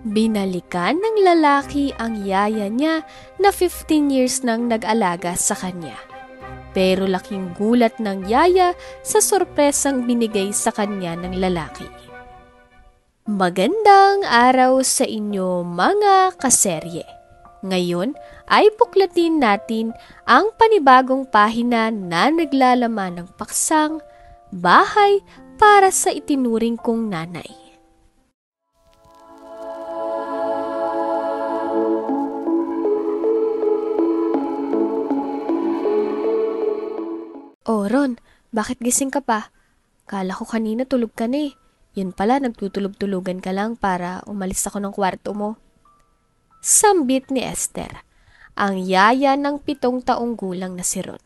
Binalikan ng lalaki ang yaya niya na 15 years nang nag-alaga sa kanya. Pero laking gulat ng yaya sa sorpresang binigay sa kanya ng lalaki. Magandang araw sa inyo mga kaserye. Ngayon ay buklatin natin ang panibagong pahina na naglalaman ng paksang Bahay para sa Itinuring Kong Nanay. Oh, Ron, bakit gising ka pa? Kala ko kanina tulog ka na eh. Yun pala, nagtutulog-tulugan ka lang para umalis ako ng kwarto mo. Sambit ni Esther, ang yaya ng 7 taong gulang na si Ron.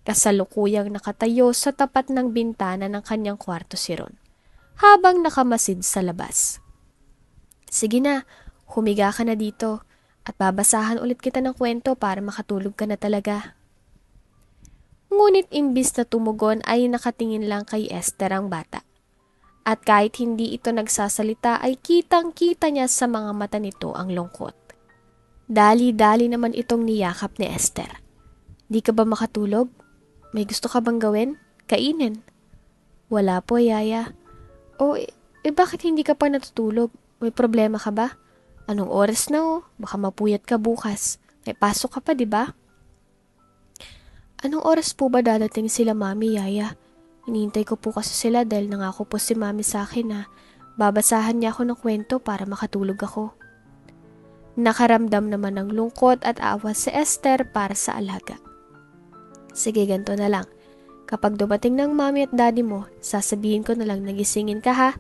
Kasalukuyang nakatayo sa tapat ng bintana ng kanyang kwarto si Ron, habang nakamasid sa labas. Sige na, humiga ka na dito at babasahan ulit kita ng kwento para makatulog ka na talaga. Ngunit imbis na tumugon ay nakatingin lang kay Esther ang bata. At kahit hindi ito nagsasalita ay kitang-kita niya sa mga mata nito ang lungkot. Dali-dali naman itong niyakap ni Esther. Di ka ba makatulog? May gusto ka bang gawin? Kainin. Wala po, yaya. Bakit hindi ka pa natutulog? May problema ka ba? Anong oras na oh? Baka mapuyat ka bukas. May pasok ka pa, di ba? Anong oras po ba dadating sila mami, yaya? Hinihintay ko po kasi sila dahil nangako po si mami sa akin na babasahan niya ako ng kwento para makatulog ako. Nakaramdam naman ng lungkot at awa si Esther para sa alaga. Sige, ganito na lang. Kapag dumating ng mami at daddy mo, sasabihin ko na lang nagisingin ka ha.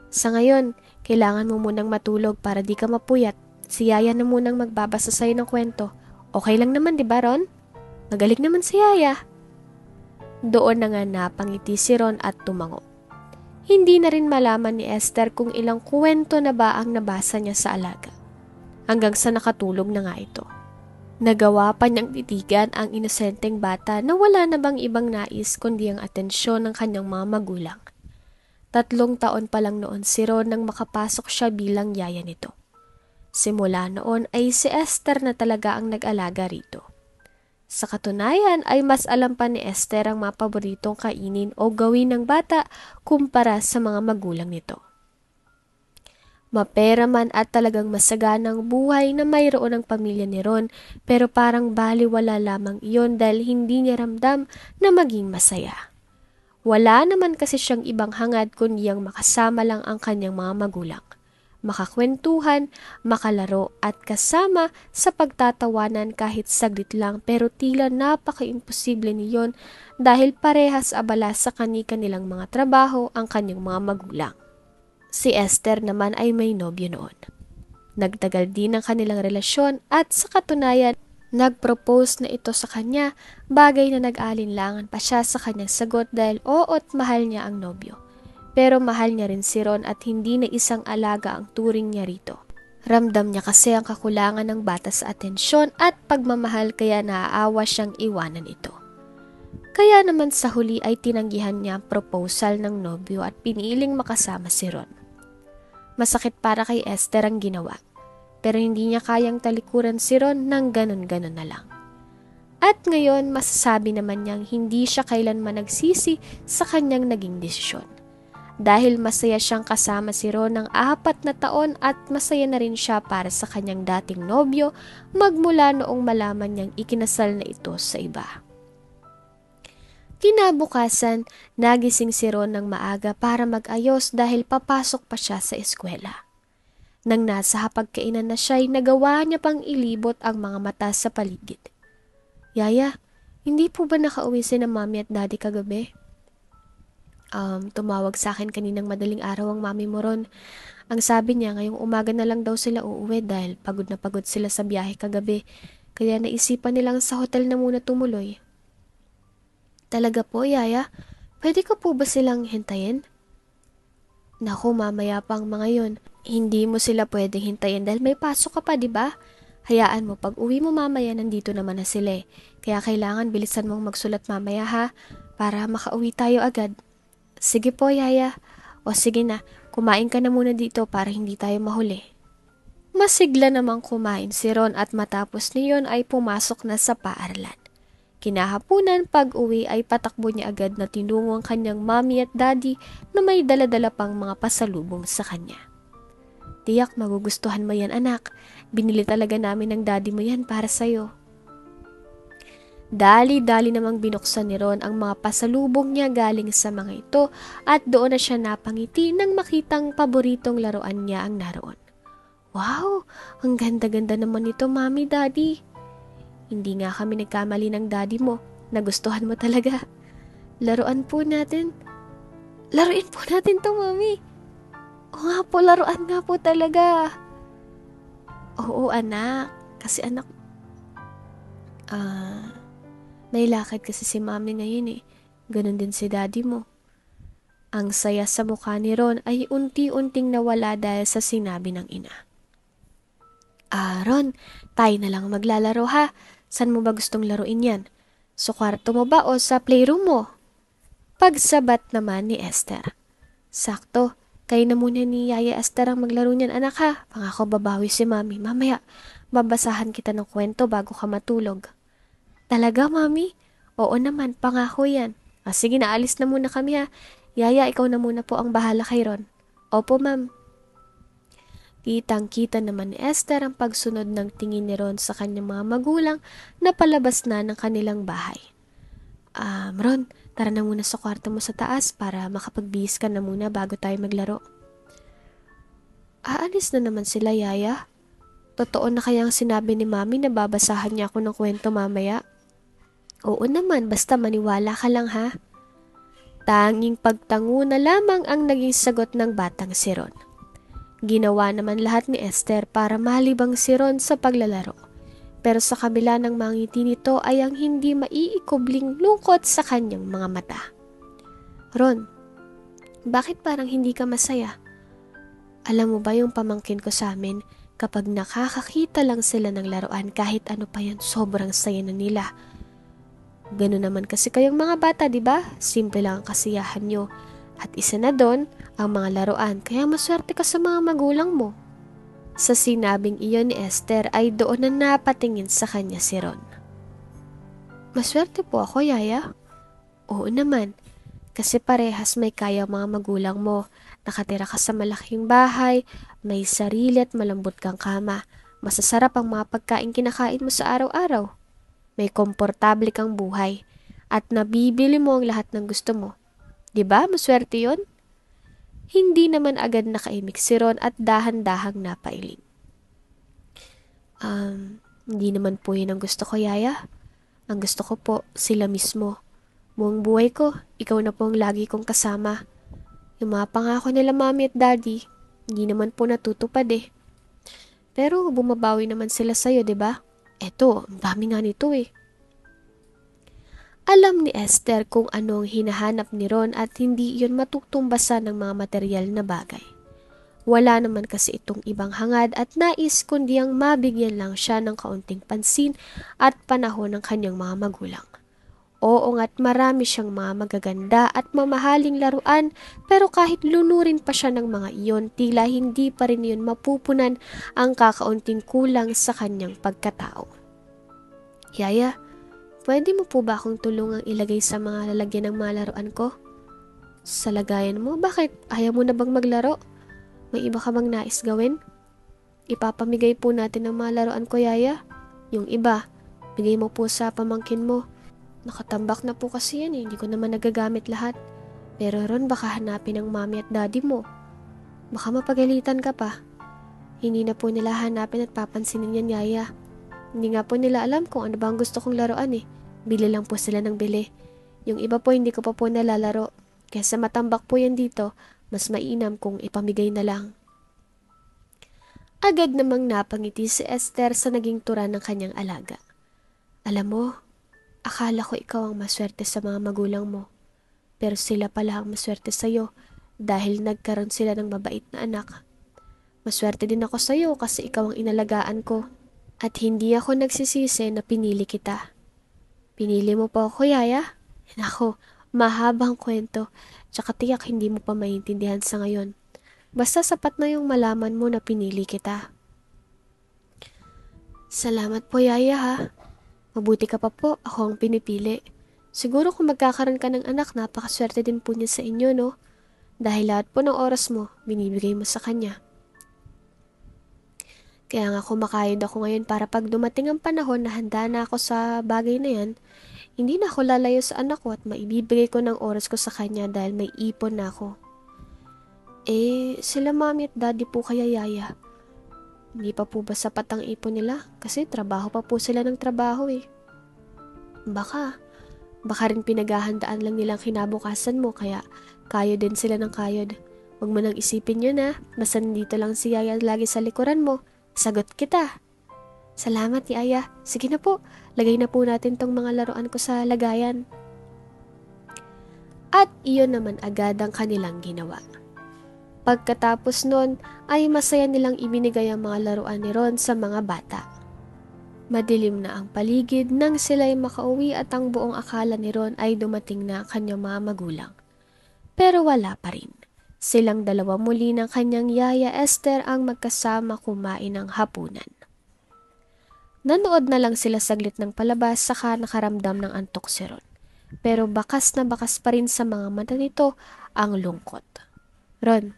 Sa ngayon, kailangan mo munang matulog para di ka mapuyat. Si yaya na munang magbabasa sa'yo ng kwento. Okay lang naman, di ba Ron? Magaling naman si yaya. Doon na nga napangiti si Ron at tumango. Hindi na rin malaman ni Esther kung ilang kwento na ba ang nabasa niya sa alaga. Hanggang sa nakatulog na nga ito. Nagawa pa niyang titigan ang inosenteng bata na wala na bang ibang nais kundi ang atensyon ng kanyang mga magulang. 3 taon pa lang noon si Ron nang makapasok siya bilang yaya nito. Simula noon ay si Esther na talaga ang nag-alaga rito. Sa katunayan ay mas alam pa ni Esther ang mga paboritong kainin o gawin ng bata kumpara sa mga magulang nito. Mapera man at talagang masaganang buhay na mayroon ang pamilya ni Ron, pero parang baliwala lamang iyon dahil hindi niya ramdam na maging masaya. Wala naman kasi siyang ibang hangad kundi ang makasama lang ang kanyang mga magulang. Makakwentuhan, makalaro at kasama sa pagtatawanan kahit saglit lang, pero tila napaka-imposible niyon dahil parehas abala sa kani-kanilang mga trabaho ang kanyang mga magulang. Si Esther naman ay may nobyo noon. Nagtagal din ang kanilang relasyon at sa katunayan, nag-propose na ito sa kanya, bagay na nag-alinlangan pa siya sa kanyang sagot dahil oo't mahal niya ang nobyo. Pero mahal niya rin si Ron at hindi na isang alaga ang turing niya rito. Ramdam niya kasi ang kakulangan ng bata sa atensyon at pagmamahal kaya naaawa siyang iwanan ito. Kaya naman sa huli ay tinanggihan niya ang proposal ng nobyo at piniling makasama si Ron. Masakit para kay Esther ang ginawa, pero hindi niya kayang talikuran si Ron ng ganon-ganon na lang. At ngayon masasabi naman niyang hindi siya kailanman nagsisi sa kanyang naging desisyon. Dahil masaya siyang kasama si Ron ng 4 na taon at masaya na rin siya para sa kanyang dating nobyo magmula noong malaman niyang ikinasal na ito sa iba. Kinabukasan, nagising si Ron ng maaga para mag-ayos dahil papasok pa siya sa eskwela. Nang nasa hapagkainan na siya ay nagawa niya pang ilibot ang mga mata sa paligid. Yaya, hindi po ba nakauwi si na mami at daddy kagabi? Tumawag sa akin kaninang madaling araw ang mami mo Ron. Ang sabi niya ngayong umaga na lang daw sila uuwi dahil pagod na pagod sila sa biyahe kagabi. Kaya naisipan nilang sa hotel na muna tumuloy. Talaga po, yaya? Pwede ko po ba silang hintayin? Naku, mamaya pa ang mga yon. Hindi mo sila pwedeng hintayin dahil may pasok ka pa, di ba? Hayaan mo, pag uwi mo mamaya nandito naman na sila eh. Kaya kailangan bilisan mong magsulat mamaya ha, para makauwi tayo agad. Sige po, yaya. O sige na, Kumain ka na muna dito para hindi tayo mahuli. Masigla namang kumain si Ron at matapos niyon ay pumasok na sa paaralan. Kinahapunan pag-uwi ay patakbo niya agad na tinungo ang kanyang mommy at daddy na may daladala pang mga pasalubong sa kanya. Tiyak magugustuhan mo yan anak, binili talaga namin ng daddy mo yan para sa'yo. Dali-dali namang binuksan ni Ron ang mga pasalubong niya galing sa mga ito at doon na siya napangiti nang makitang paboritong laruan niya ang naroon. Wow, ang ganda-ganda naman nito mami daddy. Hindi nga kami nagkamali ng daddy mo. Nagustuhan mo talaga. Laruan po natin. Laruin po natin to, mami. O nga po, laruan nga po talaga. Oo, anak. Kasi anak, may lakad kasi si mami ngayon eh. Ganon din si daddy mo. Ang saya sa mukha ni Ron ay unti-unting nawala dahil sa sinabi ng ina. Ron, tayo na lang maglalaro ha. Saan mo ba gustong laruin yan? Sa kwarto mo ba o sa playroom mo? Pagsabat naman ni Esther. Sakto, kayo na muna ni Yaya Esther ang maglaro niyan anak ha. Pangako babawi si mami. Mamaya, babasahan kita ng kwento bago ka matulog. Talaga mami? Oo naman, pangako yan. Sige na, alis na muna kami ha. Yaya, ikaw na muna po ang bahala kay Ron. Opo ma'am. Kitang-kita naman ni Esther ang pagsunod ng tingin ni Ron sa kanyang mga magulang na palabas na ng kanilang bahay. Ron, tara na muna sa kwarto mo sa taas para makapagbihis ka na muna bago tayo maglaro. Aalis na naman sila, Yaya. Totoo na kaya ang sinabi ni Mami na babasahan niya ako ng kwento mamaya? Oo naman, basta maniwala ka lang ha. Tanging pagtango na lamang ang naging sagot ng batang si Ron. Ginawa naman lahat ni Esther para malibang si Ron sa paglalaro. Pero sa kabila ng mga ngiti nito ay ang hindi maiikubling lungkot sa kanyang mga mata. Ron, bakit parang hindi ka masaya? Alam mo ba yung pamangkin ko sa amin, kapag nakakakita lang sila ng laruan kahit ano pa yan, sobrang saya na nila. Ganun naman kasi kayong mga bata, di ba? Simple lang ang kasiyahan nyo. At isa na doon, ang mga laruan, kaya maswerte ka sa mga magulang mo. Sa sinabing iyon ni Esther ay doon na napatingin sa kanya si Ron. Maswerte po ako, Yaya. Oo naman, kasi parehas may kaya mga magulang mo. Nakatira ka sa malaking bahay, may sarili at malambot kang kama. Masasarap ang mga pagkain kinakain mo sa araw-araw. May komportable kang buhay at nabibili mo ang lahat ng gusto mo. Diba? Maswerte yun? Hindi naman agad nakaimik si Ron at dahan-dahang napailing. Hindi naman po yun ang gusto ko, Yaya. Ang gusto ko po, sila mismo. Buong buhay ko, ikaw na po ang lagi kong kasama. Yung mga pangako nila mami at daddy, hindi naman po natutupad eh. Pero bumabawi naman sila sa'yo, diba? Eto, ang dami nga nito eh. Alam ni Esther kung ano ang hinahanap ni Ron at hindi iyon matutumbasan ng mga material na bagay. Wala naman kasi itong ibang hangad at nais kundi ang mabigyan lang siya ng kaunting pansin at panahon ng kanyang mga magulang. Oo nga't marami siyang mga magaganda at mamahaling laruan pero kahit lunurin pa siya ng mga iyon tila hindi pa rin iyon mapupunan ang kakaunting kulang sa kanyang pagkatao. Yaya, pwede mo po ba akong tulungang ilagay sa mga lalagyan ng mga laruan ko? Sa lagayan mo, bakit? Ayaw mo na bang maglaro? May iba ka bang nais gawin? Ipapamigay po natin ang mga laruan ko, Yaya. Yung iba, bigay mo po sa pamangkin mo. Nakatambak na po kasi yan eh, hindi ko naman nagagamit lahat. Pero Ron, baka hanapin ng mami at daddy mo. Baka mapagalitan ka pa. Hindi na po nila hanapin at papansinin yan, Yaya. Hindi nga po nila alam kung ano ba ang gusto kong laruan eh. Bili lang po sila ng bili. Yung iba po hindi ko pa po nalalaro. Kesa matambak po yan dito, mas mainam kung ipamigay na lang. Agad namang napangiti si Esther sa naging tura ng kanyang alaga. Alam mo, akala ko ikaw ang maswerte sa mga magulang mo. Pero sila pala ang maswerte sa'yo dahil nagkaroon sila ng mabait na anak. Maswerte din ako sa'yo kasi ikaw ang inalagaan ko. At hindi ako nagsisisi na pinili kita. Pinili mo po ako, Yaya? Nako, mahabang kwento. Tsaka tiyak hindi mo pa maintindihan sa ngayon. Basta sapat na yung malaman mo na pinili kita. Salamat po, Yaya ha. Mabuti ka pa po, ako ang pinipili. Siguro kung magkakaroon ka ng anak, napakaswerte din po niya sa inyo, no? Dahil lahat po ng oras mo, binibigay mo sa kanya. Kaya nga kumakayod ako ngayon para pag dumating ang panahon na handa na ako sa bagay na yan, hindi na ako lalayo sa anak ko at maibibigay ko ng oras ko sa kanya dahil may ipon na ako. Sila mami at daddy po kaya Yaya. Hindi pa po ba sapat ang ipon nila? Kasi trabaho pa po sila ng trabaho eh. Baka rin pinaghahandaan lang nilang kinabukasan mo kaya kayod din sila ng kayod. Huwag mo nang isipin yun ha. Basta nandito lang si Yaya lagi sa likuran mo. Sagot kita. Salamat Yaya. Sige na po. Lagay na po natin tong mga laruan ko sa lagayan. At iyon naman agad ang kanilang ginawa. Pagkatapos nun ay masaya nilang ibinigay ang mga laruan ni Ron sa mga bata. Madilim na ang paligid nang sila'y makauwi at ang buong akala ni Ron ay dumating na ang kanyang mga magulang. Pero wala pa rin. Silang dalawa muli ng kanyang yaya Esther ang magkasama kumain ng hapunan. Nanood na lang sila saglit ng palabas saka nakaramdam ng antok si Ron. Pero bakas na bakas pa rin sa mga mata nito ang lungkot. Ron,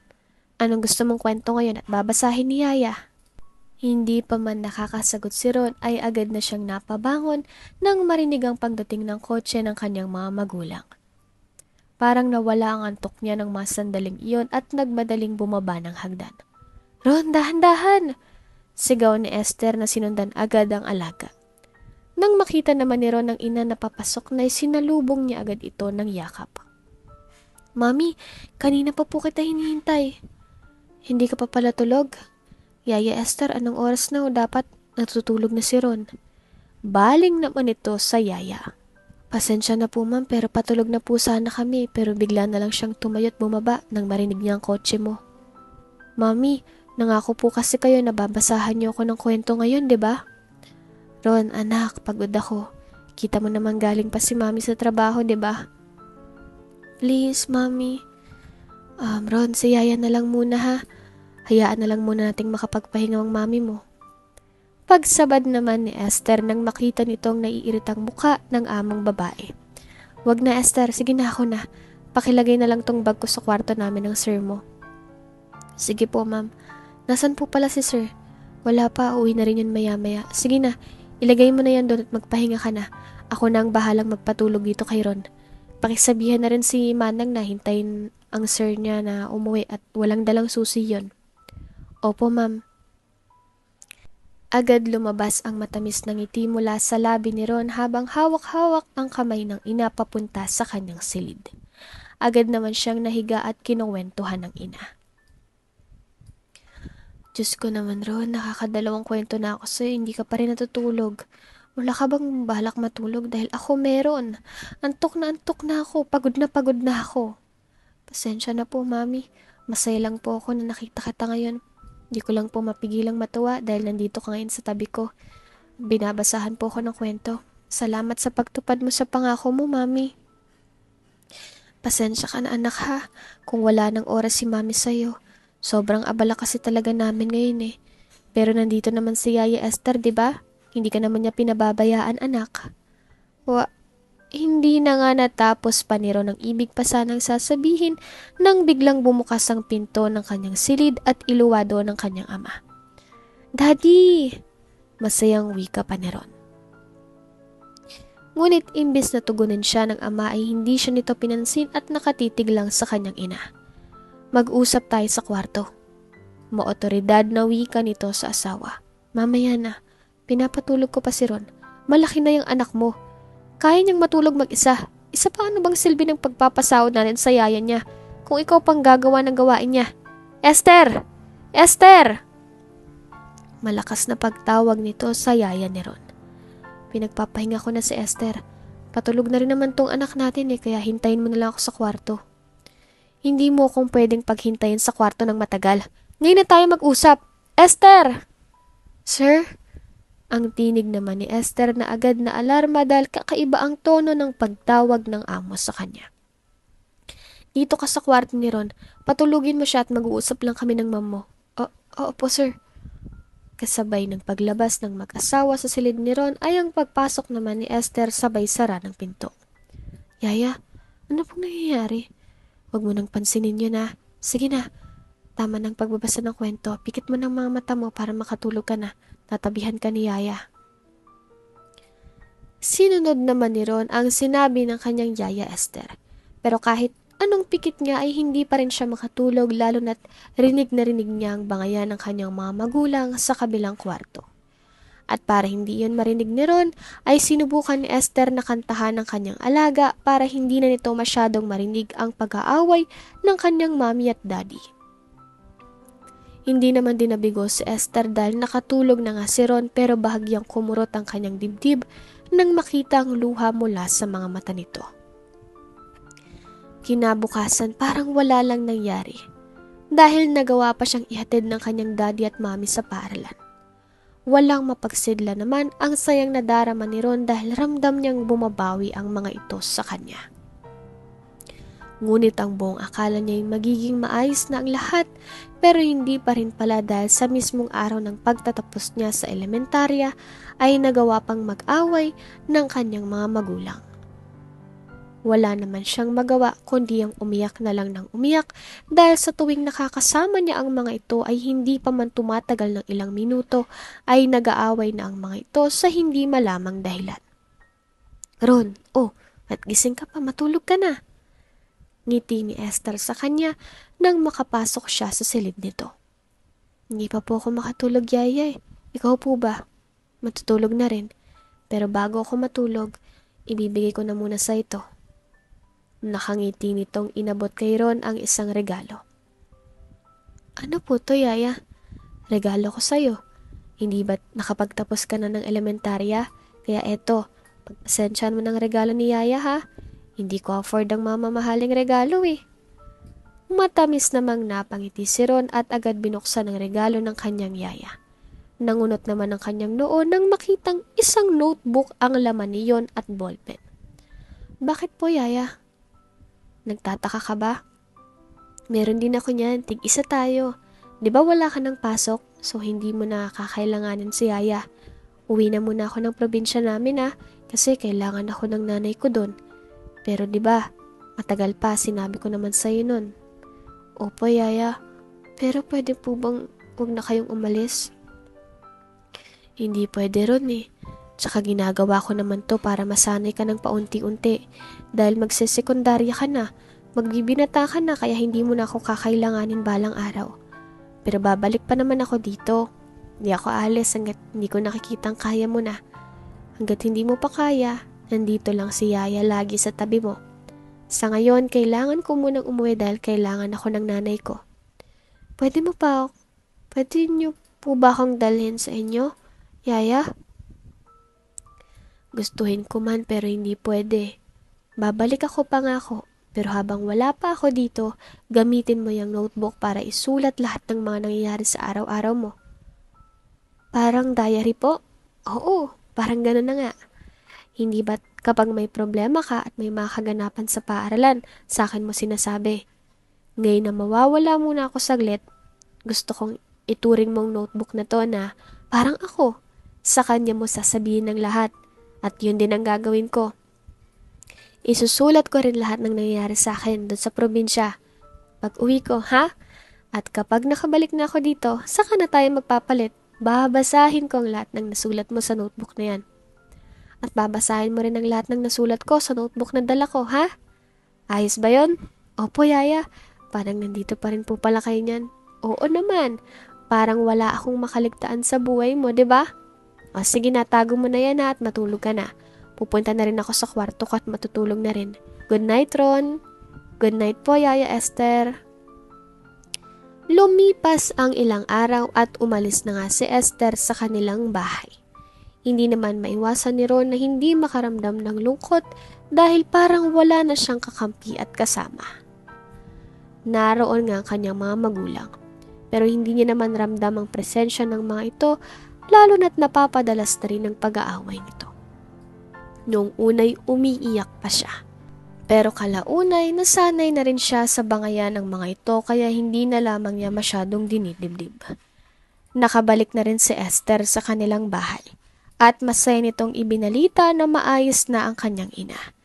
anong gusto mong kwento ngayon at babasahin ni Yaya? Hindi pa man nakakasagot si Ron ay agad na siyang napabangon nang marinig ang pagdating ng kotse ng kanyang mga magulang. Parang nawala ang antok niya ng mga sandaling iyon at nagmadaling bumaba ng hagdan. Ron, dahan-dahan! Sigaw ni Esther na sinundan agad ang alaga. Nang makita naman ni Ron ang ina na papasok na sinalubong niya agad ito ng yakap. Mami, kanina pa po kita hinihintay. Hindi ka pa pala tulog? Yaya Esther, anong oras na o dapat natutulog na si Ron? Baling naman ito sa Yaya. Pasensya na po ma'am pero patulog na po sana kami pero bigla na lang siyang tumayo at bumaba nang marinig niya ang kotse mo. Mami, nangako po kasi kayo na babasahan niyo ako ng kwento ngayon, di ba? Ron, anak, pagod ako. Kita mo naman galing pa si mami sa trabaho, di ba? Please, mami. Ron, si Yaya na lang muna ha. Hayaan na lang muna nating makapagpahinga ang mami mo. Pagsabad naman ni Esther nang makita nitong naiiritang muka ng amang babae. Wag na Esther, sige na ako na. Pakilagay na lang tong bag ko sa kwarto namin ng sir mo. Sige po ma'am. Nasaan po pala si sir? Wala pa, uwi na rin yun maya-maya. Sige na, ilagay mo na yan doon at magpahinga ka na. Ako na ang bahalang magpatulog dito kay Ron. Pakisabihan na rin si Manang na hintayin ang sir niya na umuwi at walang dalang susi yon. Opo ma'am. Agad lumabas ang matamis na ngiti mula sa labi ni Ron habang hawak-hawak ang kamay ng ina papunta sa kanyang silid. Agad naman siyang nahiga at kinuwentuhan ng ina. Diyos ko naman Ron, nakakadalawang kwento na ako sa'yo, hindi ka pa rin natutulog. Wala ka bang balak matulog dahil ako meron. Antok na ako, pagod na ako. Pasensya na po mami, masaya lang po ako na nakita kita ngayon. Di ko lang po mapigilang matuwa dahil nandito ka ngayon sa tabi ko. Binabasahan po ako ng kwento. Salamat sa pagtupad mo sa pangako mo, mami. Pasensya ka na anak ha, kung wala ng oras si mami sa'yo. Sobrang abala kasi talaga namin ngayon eh. Pero nandito naman si Yaya Esther, di ba? Hindi ka naman niya pinababayaan anak. Hindi na nga natapos pa ni Ron ang ibig pa sanang sasabihin nang biglang bumukas ang pinto ng kanyang silid at iluwado ng kanyang ama. Daddy! Masayang wika pa ni Ron. Ngunit imbis na tugunin siya ng ama ay hindi siya nito pinansin at nakatitig lang sa kanyang ina. Mag-usap tayo sa kwarto. Maotoridad na wika nito sa asawa. Mamaya na, pinapatulog ko pa si Ron. Malaki na yung anak mo. Kaya niyang matulog mag-isa. Isa pa ano bang silbi ng pagpapasahod natin sa yaya niya kung ikaw pang gagawa ng gawain niya? Esther! Esther! Malakas na pagtawag nito sa yaya ni Ron. Pinagpapahinga ko na si Esther. Patulog na rin naman tong anak natin kaya hintayin mo na lang ako sa kwarto. Hindi mo akong pwedeng paghintayin sa kwarto ng matagal. Ngayon na tayo mag-usap. Esther! Sir? Ang tinig naman ni Esther na agad na alarma dahil kakaiba ang tono ng pagtawag ng amo sa kanya. Dito ka sa kwarto ni Ron. Patulugin mo siya at mag-uusap lang kami ng mom mo. Oo po, sir. Kasabay ng paglabas ng mag-asawa sa silid ni Ron ay ang pagpasok naman ni Esther sabay sara ng pinto. Yaya, ano pong nangyayari? Huwag mo nang pansinin yun na. Sige na, tama ng pagbabasa ng kwento. Pikit mo ng mga mata mo para makatulog ka na. Tatabihan ka ni Yaya. Sinunod naman ni Ron ang sinabi ng kanyang Yaya Esther. Pero kahit anong pikit niya ay hindi pa rin siya makatulog lalo na't rinig na rinig niya ang bangayan ng kanyang mga magulang sa kabilang kwarto. At para hindi yun marinig ni Ron, ay sinubukan ni Esther na kantahan ng kanyang alaga para hindi na nito masyadong marinig ang pag-aaway ng kanyang mommy at daddy. Hindi naman din nabigo si Esther dahil nakatulog na nga si Ron pero bahagyang kumurot ang kanyang dibdib nang makita ang luha mula sa mga mata nito. Kinabukasan parang wala lang nangyari dahil nagawa pa siyang ihatid ng kanyang daddy at mommy sa paaralan. Walang mapagsidla naman ang sayang nadarama ni Ron dahil ramdam niyang bumabawi ang mga ito sa kanya. Ngunit ang buong akala niya ay magiging maayos na ang lahat pero hindi pa rin pala dahil sa mismong araw ng pagtatapos niya sa elementarya ay nagawa pang mag-away ng kanyang mga magulang. Wala naman siyang magawa kundi ang umiyak na lang ng umiyak dahil sa tuwing nakakasama niya ang mga ito ay hindi pa man tumatagal ng ilang minuto ay nag-aaway na ang mga ito sa hindi malamang dahilan. Ron, at gising ka pa, matulog ka na. Ngiti ni Esther sa kanya nang makapasok siya sa silid nito. Hindi pa po ako makatulog, Yaya. Ikaw po ba? Matutulog na rin. Pero bago ako matulog, ibibigay ko na muna sa ito. Nakangiti nitong inabot kay Ron ang isang regalo. Ano po to, Yaya? Regalo ko sa'yo. Hindi ba't nakapagtapos ka na ng elementarya? Kaya eto, pagpasensyahan mo ng regalo ni Yaya ha. Hindi ko afford ang mamamahaling regalo eh. Matamis namang napangiti si Ron at agad binuksan ang regalo ng kanyang Yaya. Nangunot naman ang kanyang noo nang makitang isang notebook ang laman niyon at ballpen. Bakit po, Yaya? Nagtataka ka ba? Meron din ako niyan, tig-isa tayo. Di ba wala ka ng pasok, so hindi mo na kakailanganin si Yaya. Uwi na muna ako ng probinsya namin kasi kailangan ako ng nanay ko doon. Pero di ba, matagal pa, sinabi ko naman sa'yo nun. Opo, Yaya, pero pwede po bang huwag na kayong umalis? Hindi pwede Ron eh. Tsaka ginagawa ko naman to para masanay ka ng paunti-unti. Dahil magsesekundarya ka na, magbibinata ka na kaya hindi mo na ako kakailanganin balang araw. Pero babalik pa naman ako dito. Hindi ako alis hanggat hindi ko nakikitang kaya mo na. Hanggat hindi mo pa kaya, nandito lang si Yaya lagi sa tabi mo. Sa ngayon, kailangan ko munang umuwi dahil kailangan ako ng nanay ko. Pwede niyo po ba akong dalhin sa inyo, Yaya? Gustuhin ko man pero hindi pwede. Babalik ako pangako, pero habang wala pa ako dito, gamitin mo yung notebook para isulat lahat ng mga nangyayari sa araw-araw mo. Parang diary po? Oo, parang gano'n na nga. Hindi ba't kapag may problema ka at may mga kaganapan sa paaralan, sa akin mo sinasabi? Ngayon na mawawala muna ako saglit, gusto kong ituring mong notebook na to na parang ako. Sa kanya mo sasabihin ng lahat. At yun din ang gagawin ko. Isusulat ko rin lahat ng nangyayari sa akin doon sa probinsya. Pag uwi ko, ha? At kapag nakabalik na ako dito, saka na tayo magpapalit. Babasahin ko ang lahat ng nasulat mo sa notebook na yan. At babasahin mo rin ang lahat ng nasulat ko sa notebook na dala ko, ha? Ayos ba yon? Opo, Yaya. Parang nandito pa rin po pala kayo niyan. Oo naman. Parang wala akong makaligtaan sa buhay mo, 'di ba? O sige na, tago mo na yan at matulog ka na. Pupunta na rin ako sa kwarto ko at matutulog na rin. Good night, Ron. Good night po, Yaya Esther. Lumipas ang ilang araw at umalis na nga si Esther sa kanilang bahay. Hindi naman maiwasan ni Ron na hindi makaramdam ng lungkot dahil parang wala na siyang kakampi at kasama. Naroon nga ang kanyang mga magulang. Pero hindi niya naman ramdam ang presensya ng mga ito lalo na't napapadalas na rin ang pag-aaway nito. Noong unay umiiyak pa siya. Pero kalaunay nasanay na rin siya sa bangayan ng mga ito kaya hindi na lamang niya masyadong dinidibdib. Nakabalik na rin si Esther sa kanilang bahay at masaya nitong ibinalita na maayos na ang kanyang ina.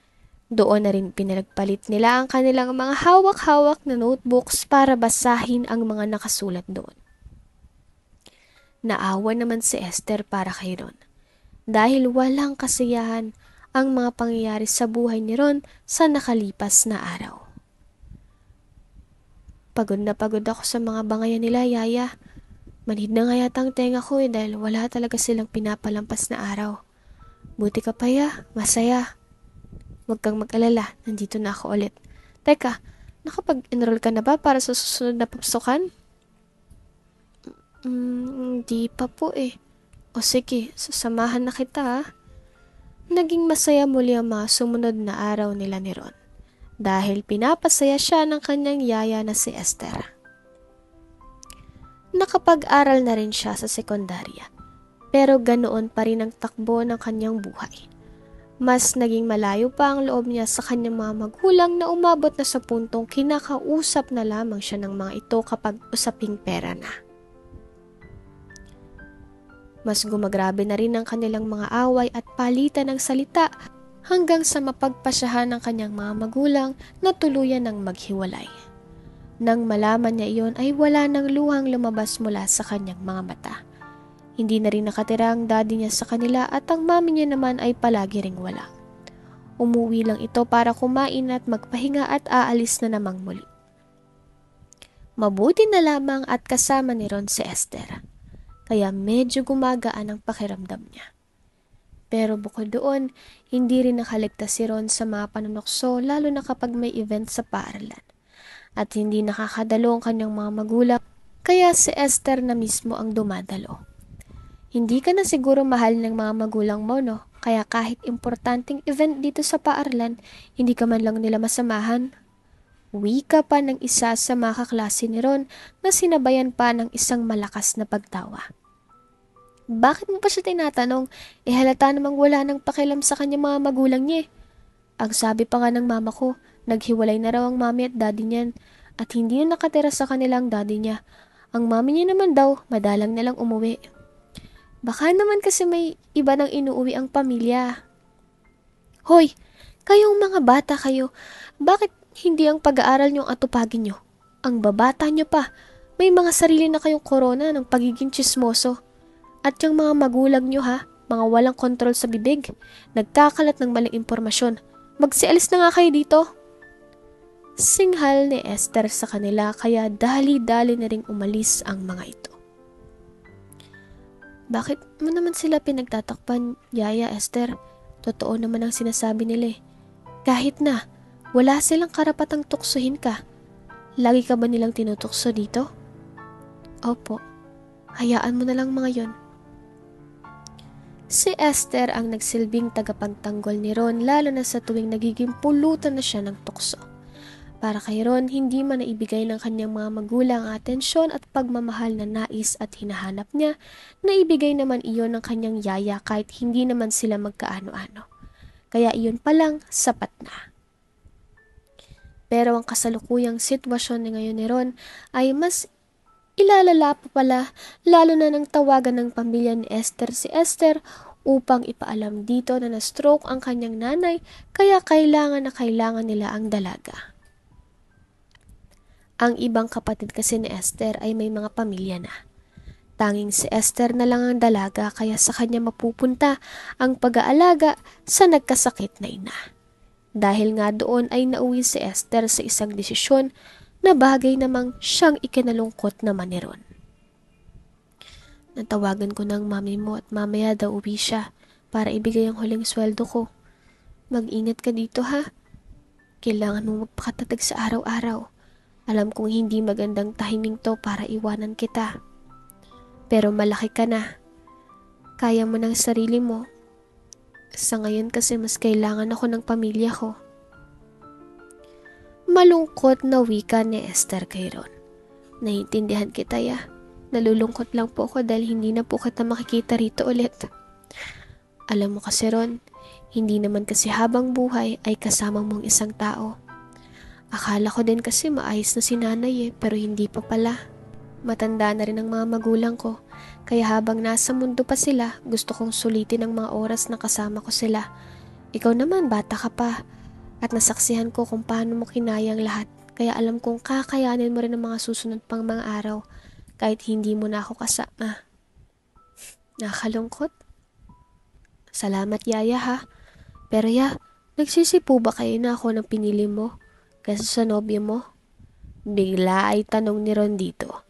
Doon na rin pinagpalit nila ang kanilang mga hawak-hawak na notebooks para basahin ang mga nakasulat doon. Naawa naman si Esther para kay Ron dahil walang kasiyahan ang mga pangyayari sa buhay ni Ron sa nakalipas na araw. Pagod na pagod ako sa mga bangayan nila, Yaya. Manhid na nga yata ang tenga ko dahil wala talaga silang pinapalampas na araw. Buti ka pa, ya. Masaya. Huwag kang mag-alala, nandito na ako ulit. Teka, nakapag-enroll ka na ba para sa susunod na papasukan? Hindi pa po eh. O sige, sasamahan na kita. Naging masaya muli ang mga sumunod na araw nila ni Ron dahil pinapasaya siya ng kanyang yaya na si Esther. Nakapag-aral na rin siya sa sekundarya pero ganoon pa rin ang takbo ng kanyang buhay. Mas naging malayo pa ang loob niya sa kanyang mga magulang na umabot na sa puntong kinakausap na lamang siya ng mga ito kapag usaping pera na. Mas gumagrabe na rin ang kanilang mga away at palitan ng salita hanggang sa mapagpasyahan ng kanyang mga magulang na tuluyan ng maghiwalay. Nang malaman niya iyon ay wala nang luhang lumabas mula sa kanyang mga mata. Hindi na rin nakatira ang daddy niya sa kanila at ang mami niya naman ay palagi ring wala. Umuwi lang ito para kumain at magpahinga at aalis na namang muli. Mabuti na lamang at kasama ni Ron si Esther. Kaya medyo gumagaan ang pakiramdam niya. Pero bukod doon, hindi rin nakaligtas si Ron sa mga panunokso lalo na kapag may event sa paaralan. At hindi nakakadalo ang kanyang mga magulang, kaya si Esther na mismo ang dumadalo. Hindi ka na siguro mahal ng mga magulang mo, no? Kaya kahit importanteng event dito sa paaralan, hindi ka man lang nila masamahan. Wika pa ng isa sa mga kaklase ni Ron na sinabayan pa ng isang malakas na pagtawa. Bakit mo pa siya tinatanong? Halata namang wala nang pakialam sa kanya mga magulang niya. Ang sabi pa nga ng mama ko, naghiwalay na raw ang mami at daddy niyan at hindi na nakatira sa kanilang daddy niya. Ang mami niya naman daw, madalang na lang umuwi. Baka naman kasi may iba nang inuuwi ang pamilya. Hoy, kayong mga bata kayo, bakit hindi ang pag-aaral niyong atupagin niyo? Ang babata niyo pa, may mga sarili na kayong korona ng pagiging tsismoso. At yung mga magulang niyo mga walang kontrol sa bibig, nagkakalat ng maling impormasyon. Magsialis na nga kayo dito. Singhal ni Esther sa kanila kaya dali-dali na ring umalis ang mga ito. Bakit mo naman sila pinagtatakpan, Yaya Esther? Totoo naman ang sinasabi nila eh. Kahit na, wala silang karapatang tuksohin ka. Lagi ka ba nilang tinutukso dito? Opo, hayaan mo na lang mga yon. Si Esther ang nagsilbing tagapagtanggol ni Ron lalo na sa tuwing nagiging pulutan na siya ng tukso. Para kay Ron, hindi man naibigay ng kanyang mga magulang ang atensyon at pagmamahal na nais at hinahanap niya, naibigay naman iyon ng kanyang yaya kahit hindi naman sila magkaano-ano. Kaya iyon palang sapat na. Pero ang kasalukuyang sitwasyon ni ngayon ni Ron ay mas ilalala pa pala lalo na nang tawagan ng pamilya ni Esther si Esther upang ipaalam dito na na-stroke ang kanyang nanay kaya kailangan na kailangan nila ang dalaga. Ang ibang kapatid kasi ni Esther ay may mga pamilya na. Tanging si Esther na lang ang dalaga kaya sa kanya mapupunta ang pag-aalaga sa nagkasakit na ina. Dahil nga doon ay nauwi si Esther sa isang desisyon na bagay namang siyang ikinalungkot naman ni Ron. Natawagan ko ng mami mo at mamaya daw uwi siya para ibigay ang huling sweldo ko. Mag-ingat ka dito ha. Kailangan mong magpakatatag sa araw-araw. Alam kong hindi magandang timing to para iwanan kita. Pero malaki ka na. Kaya mo ng sarili mo. Sa ngayon kasi mas kailangan ako ng pamilya ko. Malungkot na wika ni Esther kay Ron. Naiintindihan kita ya. Nalulungkot lang po ako dahil hindi na po kita makikita rito ulit. Alam mo kasi Ron, Hindi naman kasi habang buhay ay kasama mong isang tao. Akala ko din kasi maayos na si nanay pero hindi pa pala. Matanda na rin ang mga magulang ko, kaya habang nasa mundo pa sila, gusto kong sulitin ang mga oras na kasama ko sila. Ikaw naman, bata ka pa, at nasaksihan ko kung paano mo kinayang lahat, kaya alam kong kakayanin mo rin ang mga susunod pang mga araw, kahit hindi mo na ako kasama. Nakakalungkot. Salamat, Yaya, ha? Pero nagsisipo ba kayo na ako ng pinili mo kasi sa nobyo mo? Bigla ay tanong ni Ron dito.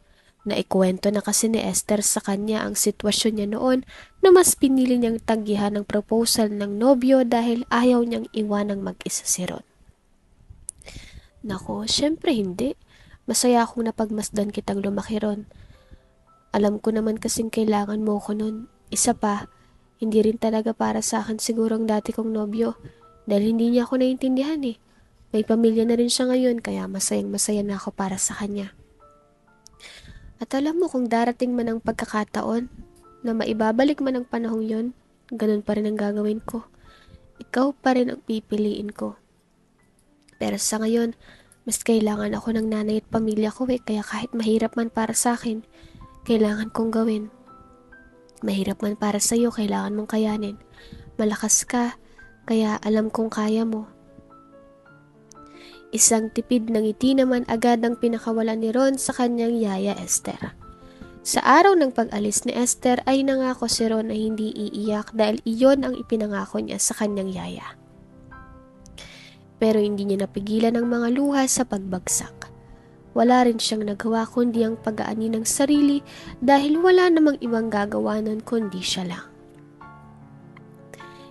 Naikwento na kasi ni Esther sa kanya ang sitwasyon niya noon na mas pinili niyang tanggihan ng proposal ng nobyo dahil ayaw niyang iwanang mag-isa si Ron. Nako, syempre hindi. Masaya akong napagmasdan kitang lumaki, Ron. Alam ko naman kasing kailangan mo ko nun. Isa pa, hindi rin talaga para sa akin siguro ang dati kong nobyo dahil hindi niya ako naiintindihan eh. May pamilya na rin siya ngayon kaya masayang masaya na ako para sa kanya. At alam mo kung darating man ang pagkakataon na maibabalik man ang panahong yon, ganun pa rin ang gagawin ko. Ikaw pa rin ang pipiliin ko. Pero sa ngayon, mas kailangan ako ng nanay at pamilya ko kaya kahit mahirap man para sa akin, kailangan kong gawin. Mahirap man para sa iyo, kailangan mong kayanin. Malakas ka, kaya alam kong kaya mo. Isang tipid ng ngiti naman agad ang pinakawalan ni Ron sa kanyang yaya Esther. Sa araw ng pag-alis ni Esther ay nangako si Ron na hindi iiyak dahil iyon ang ipinangako niya sa kanyang yaya. Pero hindi niya napigilan ang mga luha sa pagbagsak. Wala rin siyang nagawa kundi ang pag-aani ng sarili dahil wala namang ibang gagawa nun kundi siya lang.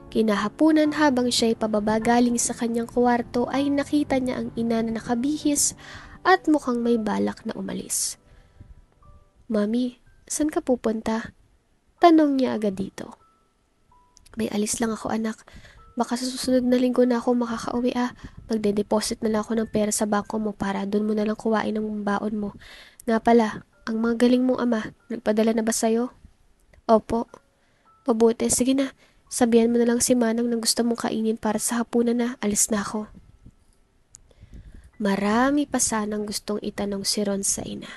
Kinahapunan habang siya'y pababa galing sa kanyang kwarto ay nakita niya ang ina na nakabihis at mukhang may balak na umalis. Mami, saan ka pupunta? Tanong niya agad dito. May alis lang ako anak. Baka sa susunod na linggo na ako makakauwi Magde-deposit na lang ako ng pera sa bangko mo para doon mo na lang kuwain ang baon mo. Nga pala, ang mga galing mong ama, nagpadala na ba sa'yo? Opo. Mabuti, sige na. Sabihan mo na lang si Manang na gusto mong kainin para sa hapunan na, alis na ako. Marami pa sanang gustong itanong si Ron sa ina.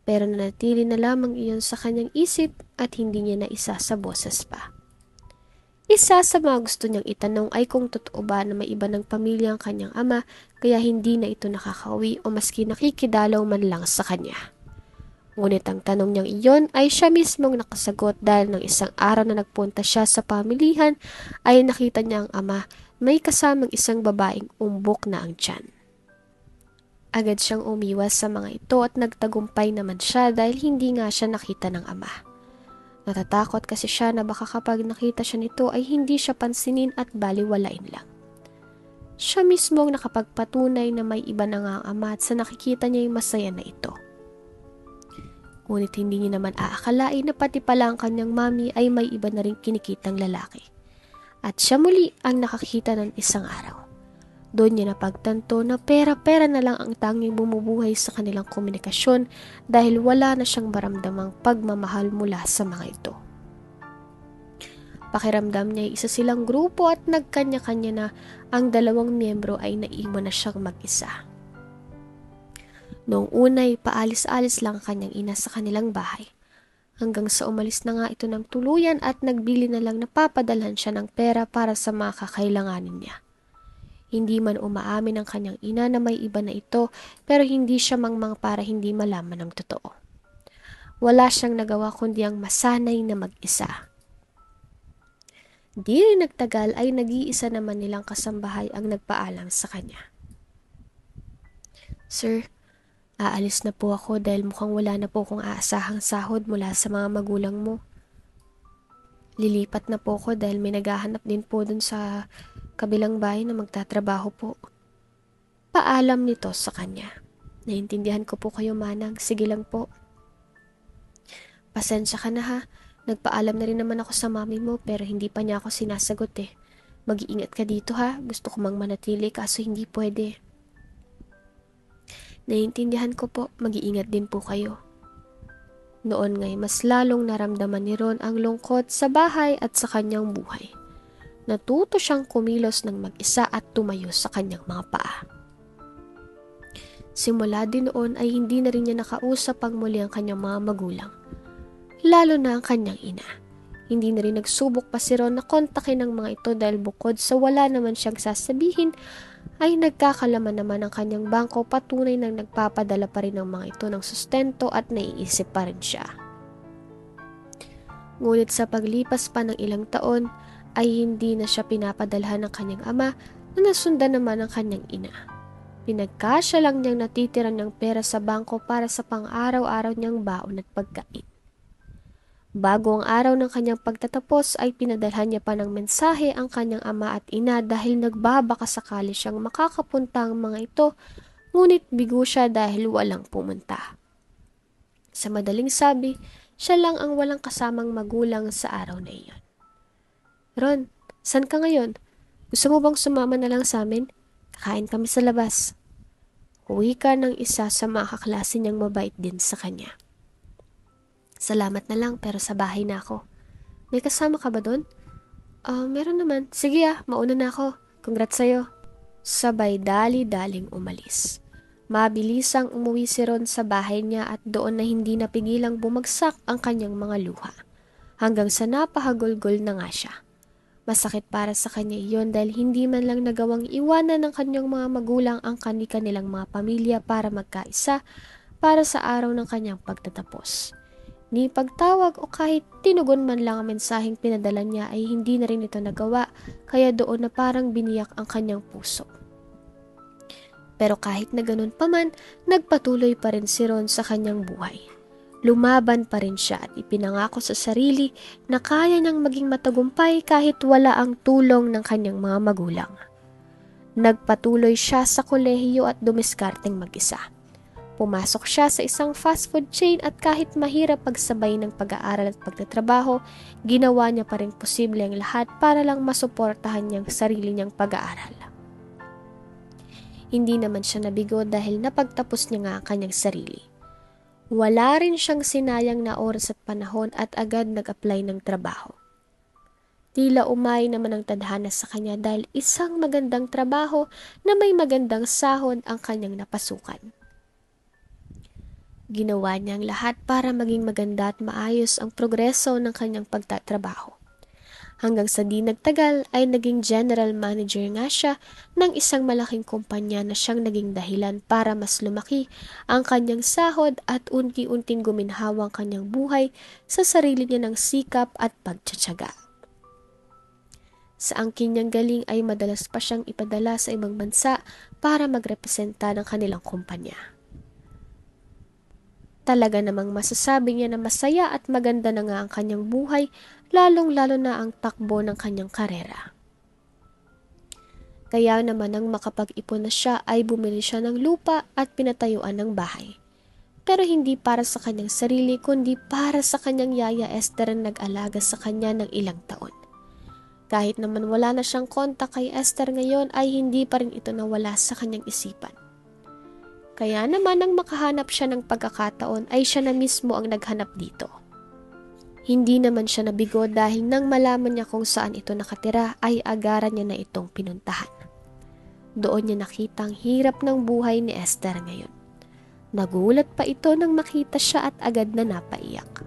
Pero nanatili na lamang iyon sa kanyang isip at hindi niya naisa sa boses pa. Isa sa mga gusto niyang itanong ay kung totoo ba na may iba ng pamilya ang kanyang ama kaya hindi na ito nakakauwi o maski nakikidalaw man lang sa kanya. Ngunit ang tanong niyang iyon ay siya mismong nakasagot dahil ng isang araw na nagpunta siya sa pamilihan ay nakita niya ang ama may kasamang isang babaeng umbok na ang tiyan. Agad siyang umiwas sa mga ito at nagtagumpay naman siya dahil hindi nga siya nakita ng ama. Natatakot kasi siya na baka kapag nakita siya nito ay hindi siya pansinin at baliwalain lang. Siya mismong nakapagpatunay na may iba na nga ang ama at sa nakikita niya ay masaya na ito. Ngunit hindi niya naman aakalain na pati pala ang kanyang mami ay may iba na rin kinikitang lalaki. At siya muli ang nakakita ng isang araw. Doon niya napagtanto na pera-pera na lang ang tanging bumubuhay sa kanilang komunikasyon dahil wala na siyang maramdamang pagmamahal mula sa mga ito. Pakiramdam niya ay isa silang grupo at nagkanya-kanya na ang dalawang miyembro ay naiwan na siyang mag-isa. Noong unay, paalis-alis lang ang kanyang ina sa kanilang bahay. Hanggang sa umalis na nga ito ng tuluyan at nagbili na lang na papadalhan siya ng pera para sa mga kakailanganin niya. Hindi man umaamin ang kanyang ina na may iba na ito pero hindi siya mangmang para hindi malaman ang totoo. Wala siyang nagawa kundi ang masanay na mag-isa. Di rin nagtagal ay nag-iisa naman nilang kasambahay ang nagpaalam sa kanya. Sir, aalis na po ako dahil mukhang wala na po akong aasahang sahod mula sa mga magulang mo. Lilipat na po ako dahil may naghahanap din po dun sa kabilang bahay na magtatrabaho po. Paalam nito sa kanya. Naintindihan ko po kayo Manang, sige lang po. Pasensya ka na ha, nagpaalam na rin naman ako sa mami mo pero hindi pa niya ako sinasagot eh. Mag-iingat ka dito ha, gusto ko mang manatili kaso hindi pwede. Naiintindihan ko po, mag-iingat din po kayo. Noon ngay mas lalong naramdaman ni Ron ang lungkot sa bahay at sa kanyang buhay. Natuto siyang kumilos ng mag-isa at tumayo sa kanyang mga paa. Simula din noon ay hindi na rin niya nakausap pang muli ang kanyang mga magulang, lalo na ang kanyang ina. Hindi na rin nagsubok pa si Ron na kontakin ng mga ito dahil bukod sa wala naman siyang sasabihin, ay nagkakalaman naman ang kanyang bangko, patunay nang nagpapadala pa rin ng mga ito ng sustento at naiisip pa rin siya. Ngunit sa paglipas pa ng ilang taon, ay hindi na siya pinapadalhan ng kanyang ama na nasundan naman ng kanyang ina. Pinagkasya lang niyang natitira ng pera sa bangko para sa pang-araw-araw niyang baon at pagkain. Bago ang araw ng kanyang pagtatapos ay pinadalhan niya pa ng mensahe ang kanyang ama at ina dahil nagbabaka sakali siyang makakapunta ang mga ito, ngunit bigo siya dahil walang pumunta. Sa madaling sabi, siya lang ang walang kasamang magulang sa araw na iyon. Ron, saan ka ngayon? Gusto mo bang sumama na lang sa amin? Kakain kami sa labas. Uwi ka ng isa sa mga kaklase niyang mabait din sa kanya. Salamat na lang pero sa bahay na ako. May kasama ka ba doon? Meron naman. Sige mauna na ako. Congrats sa'yo. Sabay dali-daling umalis. Mabilisang umuwi si Ron sa bahay niya at doon na hindi napigilang bumagsak ang kanyang mga luha. Hanggang sa napahagulgol na nga siya. Masakit para sa kanya iyon dahil hindi man lang nagawang iwanan ng kanyang mga magulang ang kanilang mga pamilya para magkaisa para sa araw ng kanyang pagtatapos. Ni pagtawag o kahit tinugon man lang ang mensaheng pinadala niya ay hindi na rin ito nagawa, kaya doon na parang biniyak ang kanyang puso. Pero kahit na ganun pa man, nagpatuloy pa rin si Ron sa kanyang buhay. Lumaban pa rin siya at ipinangako sa sarili na kaya niyang maging matagumpay kahit wala ang tulong ng kanyang mga magulang. Nagpatuloy siya sa kolehiyo at dumiskarteng mag-isa. Pumasok siya sa isang fast food chain at kahit mahirap pagsabay ng pag-aaral at pagtatrabaho, ginawa niya pa rin posible ang lahat para lang masuportahan niyang sarili niyang pag-aaral. Hindi naman siya nabigo dahil napagtapos niya nga ang kanyang sarili. Wala rin siyang sinayang na oras at panahon at agad nag-apply ng trabaho. Tila umay naman ang tadhana sa kanya dahil isang magandang trabaho na may magandang sahod ang kanyang napasukan. Ginawa niya ang lahat para maging maganda at maayos ang progreso ng kanyang pagtatrabaho. Hanggang sa di nagtagal ay naging general manager nga siya ng isang malaking kumpanya na siyang naging dahilan para mas lumaki ang kanyang sahod at unti-unting guminhawa ang kanyang buhay sa sarili niya ng sikap at pagtsatsaga. Sa angkin niyang galing ay madalas pa siyang ipadala sa ibang bansa para magrepresenta ng kanilang kumpanya. Talaga namang masasabi niya na masaya at maganda na nga ang kanyang buhay, lalong-lalo na ang takbo ng kanyang karera. Kaya naman nang makapag-ipon na siya ay bumili siya ng lupa at pinatayuan ng bahay. Pero hindi para sa kanyang sarili kundi para sa kanyang yaya Esther na nag-alaga sa kanya ng ilang taon. Kahit naman wala na siyang kontak kay Esther ngayon ay hindi pa rin ito nawala sa kanyang isipan. Kaya naman nang makahanap siya ng pagkakataon ay siya na mismo ang naghanap dito. Hindi naman siya nabigo dahil nang malaman niya kung saan ito nakatira ay agaran niya na itong pinuntahan. Doon niya nakita ang hirap ng buhay ni Esther ngayon. Nagulat pa ito nang makita siya at agad na napaiyak.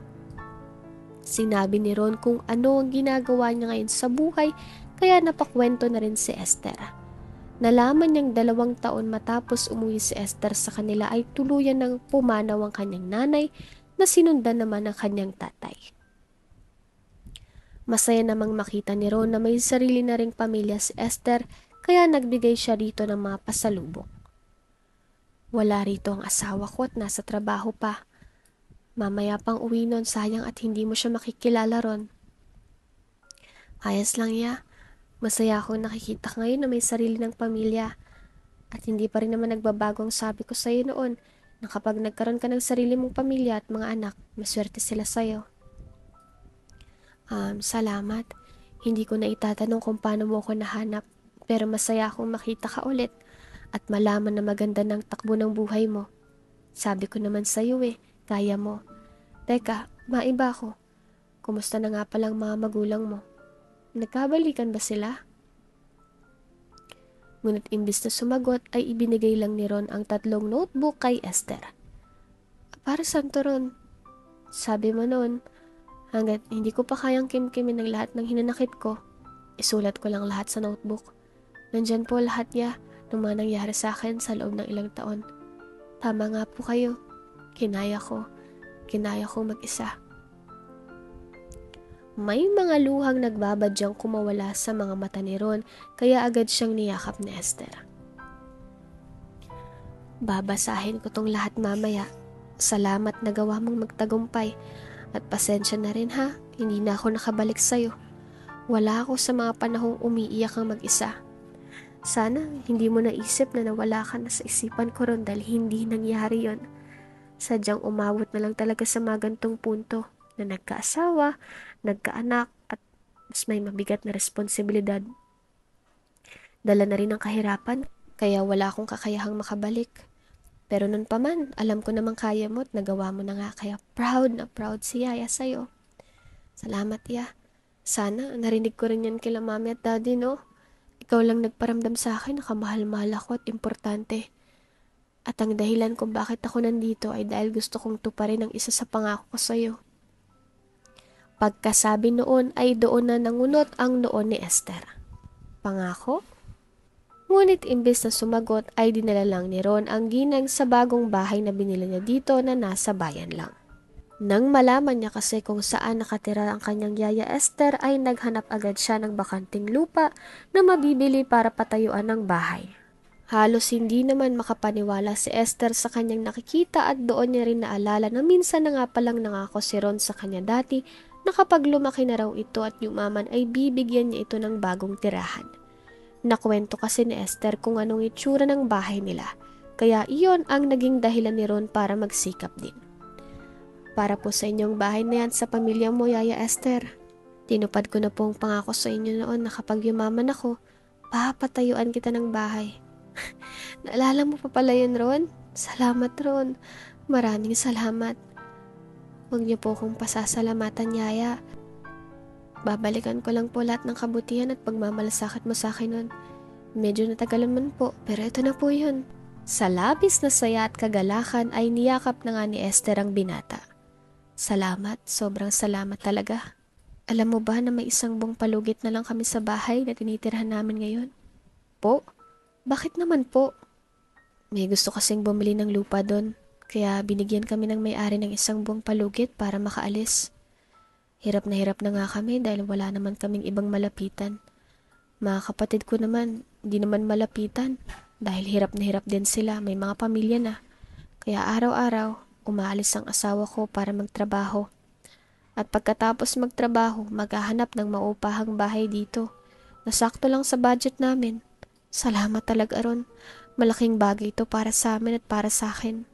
Sinabi ni Ron kung ano ang ginagawa niya ngayon sa buhay kaya napakwento na rin si Esther. Nalaman niyang 2 taon matapos umuwi si Esther sa kanila ay tuluyan ng pumanaw ang kanyang nanay na sinundan naman ng kanyang tatay. Masaya namang makita ni Ron na may sarili na ring pamilya si Esther kaya nagbigay siya rito ng mga pasalubok. Wala rito ang asawa ko at nasa trabaho pa. Mamaya pang uwi nun, sayang at hindi mo siya makikilala Ron. Ayos lang ya. Masaya akong nakikita ngayon na may sarili ng pamilya. At hindi pa rin naman nagbabago ang sabi ko sa'yo noon na kapag nagkaroon ka ng sarili mong pamilya at mga anak, maswerte sila sa'yo. Salamat. Hindi ko na itatanong kung paano mo ako nahanap, pero masaya akong makita ka ulit at malaman na maganda ng takbo ng buhay mo. Sabi ko naman sa'yo kaya mo. Teka, maiba ako. Kumusta na nga palang mga magulang mo? Nagkabalikan ba sila? Ngunit imbis na sumagot ay ibinigay lang ni Ron ang 3 notebook kay Esther. Para saan to, Ron? Sabi mo noon, hanggat hindi ko pa kayang kimkimin ng lahat ng hinanakit ko, isulat ko lang lahat sa notebook. Nandyan po lahat niya ng mga nangyari sa akin sa loob ng ilang taon. Tama nga po kayo. Kinaya ko mag-isa. May mga luhang nagbabadyang kumawala sa mga mata ni Ron, kaya agad siyang niyakap ni Esther. Babasahin ko tong lahat mamaya. Salamat na gawa mong magtagumpay. At pasensya na rin ha, hindi na ako nakabalik sa'yo. Wala ako sa mga panahong umiiyak ang mag-isa. Sana hindi mo naisip na nawala ka na sa isipan ko ron dahil hindi nangyari yon. Sadyang umabot na lang talaga sa mga gantong punto na nagkaasawa, nagkaanak at mas may mabigat na responsibilidad. Dala na rin ang kahirapan, kaya wala akong kakayahang makabalik. Pero nun pa man, alam ko namang kaya mo at nagawa mo na nga, kaya proud na proud si Yaya sa'yo. Salamat, Ya. Sana narinig ko rin yan kila Mami at Daddy, no? Ikaw lang nagparamdam sa akin na kamahal-mahal ako at importante. At ang dahilan kung bakit ako nandito ay dahil gusto kong tuparin ang isa sa pangako ko sa'yo. Pagkasabi noon ay doon na nangunot ang noon ni Esther. Pangako? Ngunit imbes na sumagot ay dinala lang ni Ron ang ginang sa bagong bahay na binili niya dito na nasa bayan lang. Nang malaman niya kasi kung saan nakatira ang kanyang yaya Esther ay naghanap agad siya ng bakanting lupa na mabibili para patayuan ng bahay. Halos hindi naman makapaniwala si Esther sa kanyang nakikita at doon niya rin naalala na minsan na nga palang nangako si Ron sa kanya dati na kapag lumaki na raw ito at yumaman ay bibigyan niya ito ng bagong tirahan. Nakwento kasi ni Esther kung anong itsura ng bahay nila, kaya iyon ang naging dahilan ni Ron para magsikap din. Para po sa inyong bahay na yan sa pamilya mo, Yaya Esther. Tinupad ko na pong pangako sa inyo noon na kapag yumaman ako, papatayuan kita ng bahay. Naalala mo pa pala yun, Ron? Salamat, Ron. Maraming salamat. Huwag niyo po akong pasasalamatan, Yaya. Babalikan ko lang po lahat ng kabutihan at pagmamalasakit mo sa akin nun. Medyo natagalan man po, pero ito na po yun. Sa labis na saya at kagalakan ay niyakap na nga ni Esther ang binata. Salamat, sobrang salamat talaga. Alam mo ba na may isang buong palugit na lang kami sa bahay na tinitirhan namin ngayon? Po? Bakit naman po? May gusto kasing bumili ng lupa doon, kaya binigyan kami ng may-ari ng isang buong palugit para makaalis. Hirap na nga kami dahil wala naman kaming ibang malapitan. Mga kapatid ko naman, hindi naman malapitan dahil hirap na hirap din sila, may mga pamilya na. Kaya araw-araw, umaalis ang asawa ko para magtrabaho. At pagkatapos magtrabaho, maghahanap ng maupahang bahay dito. Nasakto lang sa budget namin. Salamat talaga, Ron. Malaking bagay ito para sa amin at para sa akin.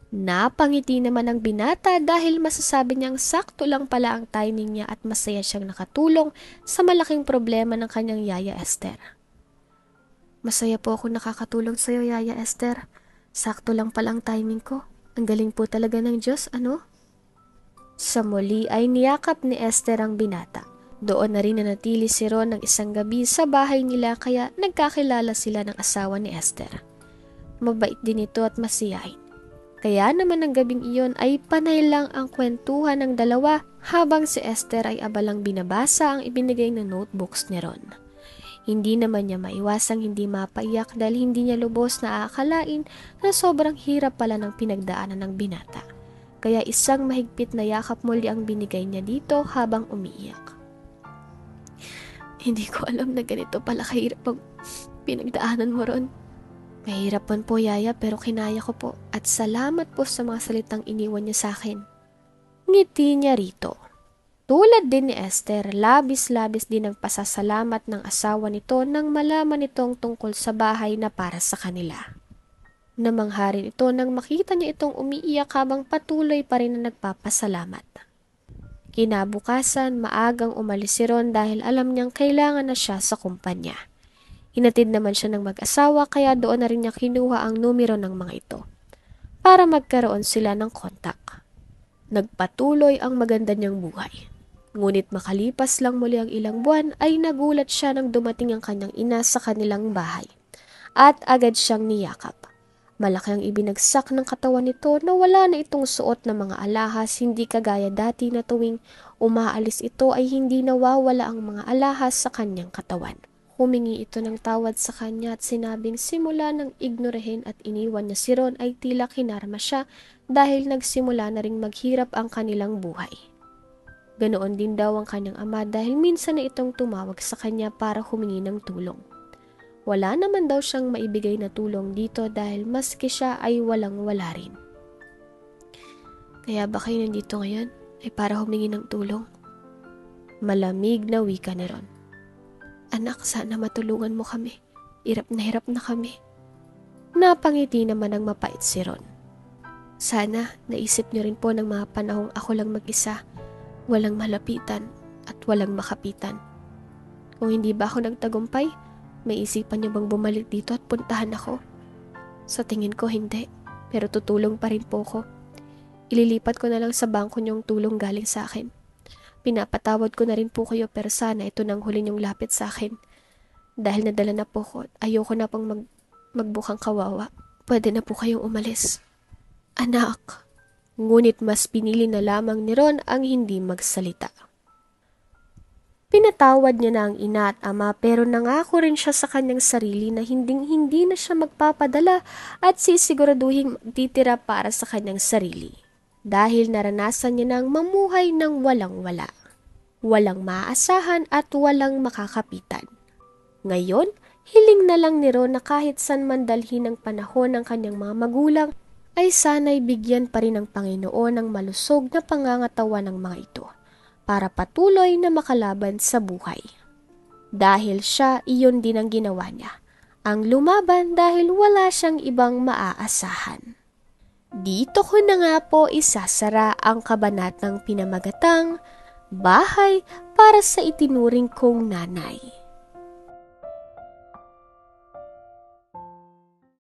Napangiti naman ang binata dahil masasabi niyang sakto lang pala ang timing niya at masaya siyang nakatulong sa malaking problema ng kanyang yaya Esther. Masaya po ako nakakatulong sa iyo, Yaya Esther. Sakto lang pala ang timing ko. Ang galing po talaga ng Diyos, ano? Sa muli ay niyakap ni Esther ang binata. Doon na rin nanatili si Ron ng isang gabi sa bahay nila kaya nagkakilala sila ng asawa ni Esther. Mabait din ito at masiyahin. Kaya naman ang gabing iyon ay panay lang ang kwentuhan ng dalawa habang si Esther ay abalang binabasa ang ibinigay na notebooks ni Ron. Hindi naman niya maiwasang hindi mapaiyak dahil hindi niya lubos na aakalain na sobrang hirap pala ng pinagdaanan ng binata. Kaya isang mahigpit na yakap muli ang binigay niya dito habang umiiyak. Hindi ko alam na ganito pala kahirap ang pinagdaanan mo, Ron. Mahirap man po, Yaya, pero kinaya ko po at salamat po sa mga salitang iniwan niya sa akin. Ngiti niya rito. Tulad din ni Esther, labis-labis din ang pasasalamat ng asawa nito nang malaman nitong tungkol sa bahay na para sa kanila. Namangha rin ito nang makita niya itong umiiyak habang patuloy pa rin na nagpapasalamat. Kinabukasan, maagang umalis si Ron dahil alam niyang kailangan na siya sa kumpanya. Hinatid naman siya ng mag-asawa kaya doon na rin niya kinuha ang numero ng mga ito para magkaroon sila ng kontak. Nagpatuloy ang maganda niyang buhay. Ngunit makalipas lang muli ang ilang buwan ay nagulat siya nang dumating ang kanyang ina sa kanilang bahay at agad siyang niyakap. Malaki ang ibinagsak ng katawan nito na wala na itong suot na mga alahas, hindi kagaya dati na tuwing umaalis ito ay hindi nawawala ang mga alahas sa kanyang katawan. Humingi ito ng tawad sa kanya at sinabing simula nang ignorehin at iniwan niya si Ron ay tila kinarma siya dahil nagsimula na ring maghirap ang kanilang buhay. Ganoon din daw ang kanyang ama dahil minsan na itong tumawag sa kanya para humingi ng tulong. Wala naman daw siyang maibigay na tulong dito dahil maski siya ay walang-wala rin. Kaya ba kayo nandito ngayon ay para humingi ng tulong? Malamig na wika ni Ron. Anak, sana matulungan mo kami. Hirap na kami. Napangiti naman ang mapait si Ron. Sana naisip niyo rin po ng mga panahong ako lang mag-isa, walang malapitan at walang makapitan. Kung hindi ba ako nagtagumpay, may isipan niyo bang bumalik dito at puntahan ako? Sa tingin ko hindi, pero tutulong pa rin po ko. Ililipat ko na lang sa bangko niyong tulong galing sa akin. Pinapatawad ko na rin po kayo pero sana ito nang huli niyong lapit sa akin. Dahil nadala na po ko, ayoko na pang magbukang kawawa. Pwede na po kayong umalis. Anak, ngunit mas pinili na lamang ni Ron ang hindi magsalita. Pinatawad niya na ang ina at ama pero nangako rin siya sa kanyang sarili na hindi na siya magpapadala at sisiguraduhin magtitira para sa kanyang sarili. Dahil naranasan niya nang mamuhay ng walang-wala, walang maaasahan at walang makakapitan. Ngayon, hiling na lang ni Ron na kahit saan man dalhin ng panahon ng kanyang mga magulang, ay sana'y bigyan pa rin ng Panginoon ng malusog na pangangatawan ng mga ito para patuloy na makalaban sa buhay. Dahil siya, iyon din ang ginawa niya. Ang lumaban dahil wala siyang ibang maaasahan. Dito ko na nga po isasara ang kabanatang pinamagatang Bahay para sa Itinuring Kong Nanay.